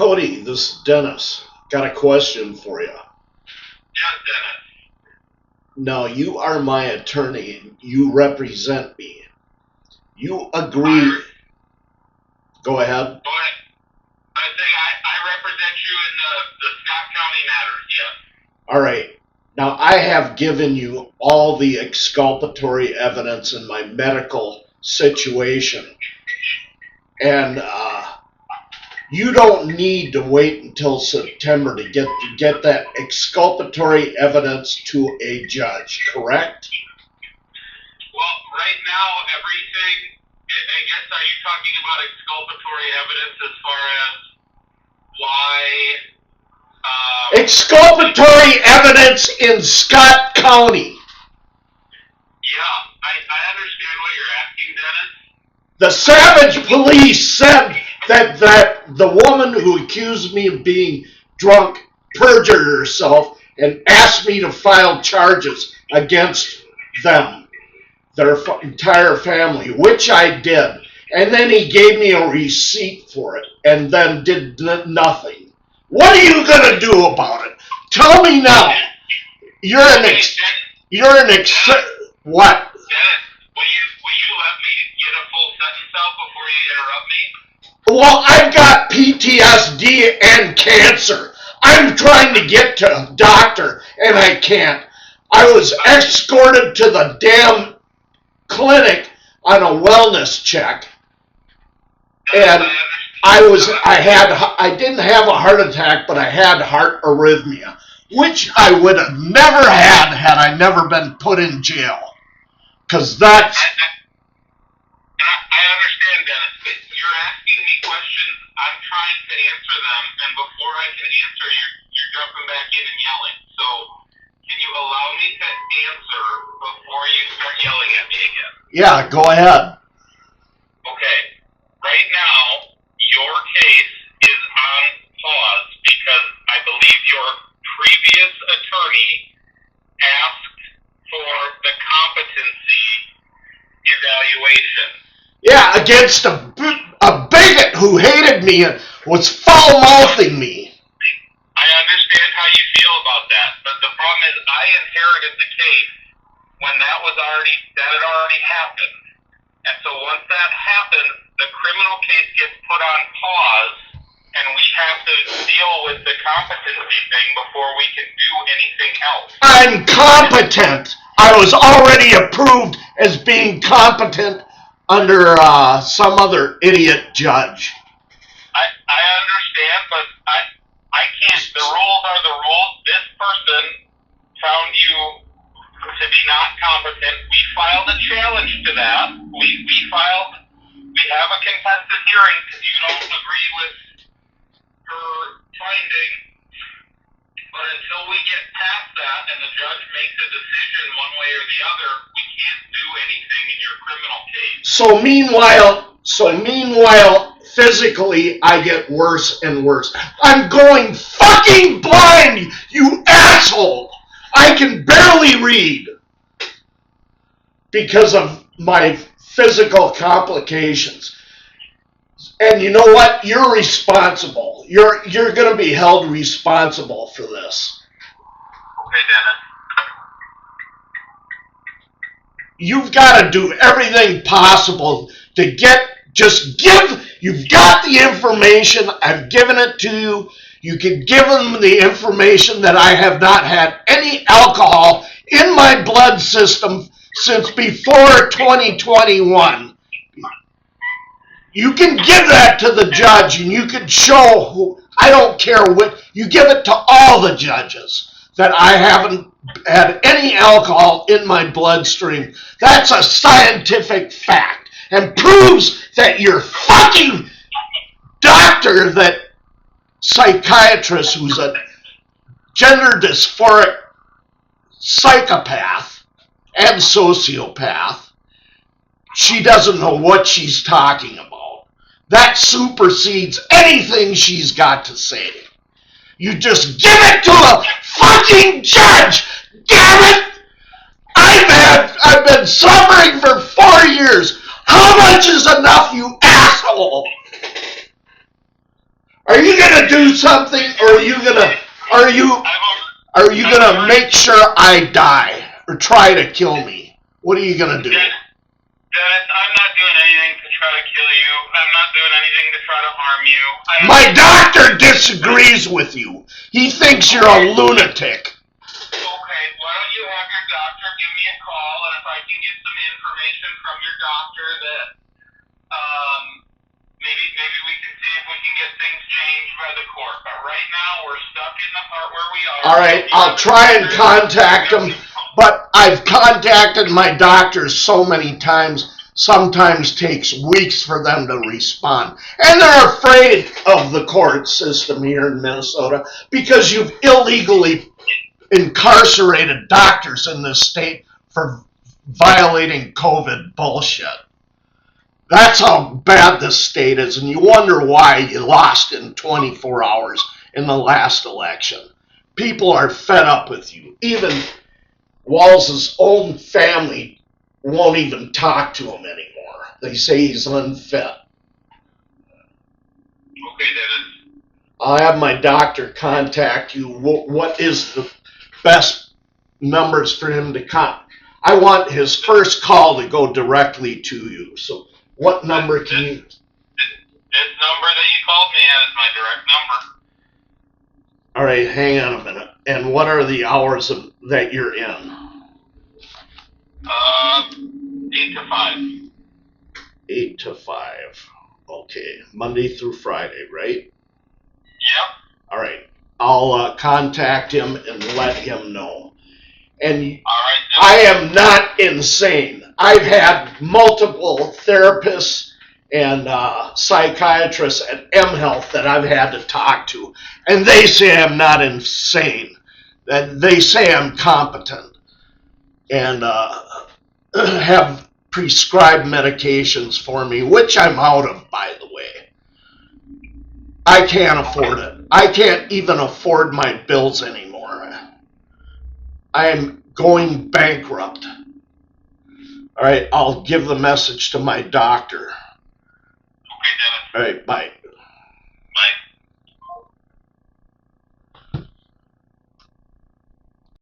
Cody, this is Dennis. Got a question for you. Yes, Dennis. Now, you are my attorney. You represent me. You agree. Go ahead. Go ahead. I say I represent you in the Scott County matters, yes. All right. Now, I have given you all the exculpatory evidence in my medical situation. And you don't need to wait until September to get that exculpatory evidence to a judge, correct? Well, right now, everything, I guess, are you talking about exculpatory evidence as far as why? Exculpatory evidence in Scott County. Yeah, I understand what you're asking, Dennis. The Savage police said that the woman who accused me of being drunk perjured herself and asked me to file charges against them, their entire family, which I did. And then he gave me a receipt for it and then did nothing. What are you going to do about it? Tell me now. You're an what? Dennis, will you let me get a full sentence out before you interrupt me? Well, I've got PTSD and cancer. I'm trying to get to a doctor, and I can't. I was escorted to the damn clinic on a wellness check, and I didn't have a heart attack, but I had heart arrhythmia, which I would have never had I never been put in jail. Because that's... I understand, Dennis, but you're asking me questions. I'm trying to answer them, and before I can answer, you're jumping back in and yelling. So, can you allow me to answer before you start yelling at me again? Yeah, go ahead. Okay. Right now, your case is on pause because I believe your previous attorney asked for the competency evaluation. Yeah, against a bigot who hated me and was foul-mouthing me. I understand how you feel about that, but the problem is I inherited the case when that had already happened. And so once that happens, the criminal case gets put on pause, and we have to deal with the competency thing before we can do anything else. I'm competent. I was already approved as being competent under some other idiot judge. I understand, but I can't. The rules are the rules. This person found you to be not competent. We filed a challenge to that. We have a contested hearing because you don't agree with her finding. But until we get past that and the judge makes a decision one way or the other, we can't do anything in your criminal case. So meanwhile, physically, I get worse and worse. I'm going fucking blind, you asshole! I can barely read because of my physical complications. And you know what? You're responsible. You're going to be held responsible for this. Okay, Dennis. You've got to do everything possible to you've got the information. I've given it to you. You can give them the information that I have not had any alcohol in my blood system since before 2021. You can give that to the judge, and you can show I don't care what, you give it to all the judges that I haven't had any alcohol in my bloodstream. That's a scientific fact and proves that your fucking doctor, that psychiatrist who's a gender dysphoric psychopath and sociopath, she doesn't know what she's talking about. That supersedes anything she's got to say. You just give it to a fucking judge! Damn it! I've been suffering for 4 years. How much is enough, you asshole? Are you gonna do something, or are you gonna make sure I die or try to kill me? What are you gonna do? Dennis, I'm not doing anything to try to kill you. I'm not doing anything to try to harm you. My doctor disagrees with you. He thinks you're a lunatic. Okay, why don't you have your doctor give me a call, and if I can get some information from your doctor that, maybe we can see if we can get things changed by the court. But right now, we're stuck in the part where we are. All right, I'll try and contact him, but I've contacted my doctors so many times, sometimes takes weeks for them to respond. And they're afraid of the court system here in Minnesota because you've illegally incarcerated doctors in this state for violating COVID bullshit. That's how bad this state is, and you wonder why you lost in 24 hours in the last election. People are fed up with you. Even Walz's own family won't even talk to him anymore. They say he's unfit. Okay, Dennis. I'll have my doctor contact you. What is the best numbers for him to contact? I want his first call to go directly to you. So what number can you... This number that you called me at is my direct number. All right, hang on a minute. And what are the hours that you're in? 8 to 5. 8 to 5. Okay, Monday through Friday, right? Yep. All right, I'll contact him and let him know. And all right, I am not insane. I've had multiple therapists and psychiatrists at mHealth that I've had to talk to, and they say I'm not insane. That they say I'm competent and have prescribed medications for me, which I'm out of, by the way. I can't afford it. I can't even afford my bills anymore. I am going bankrupt. All right, I'll give the message to my doctor. Okay, Dennis. All right, bye.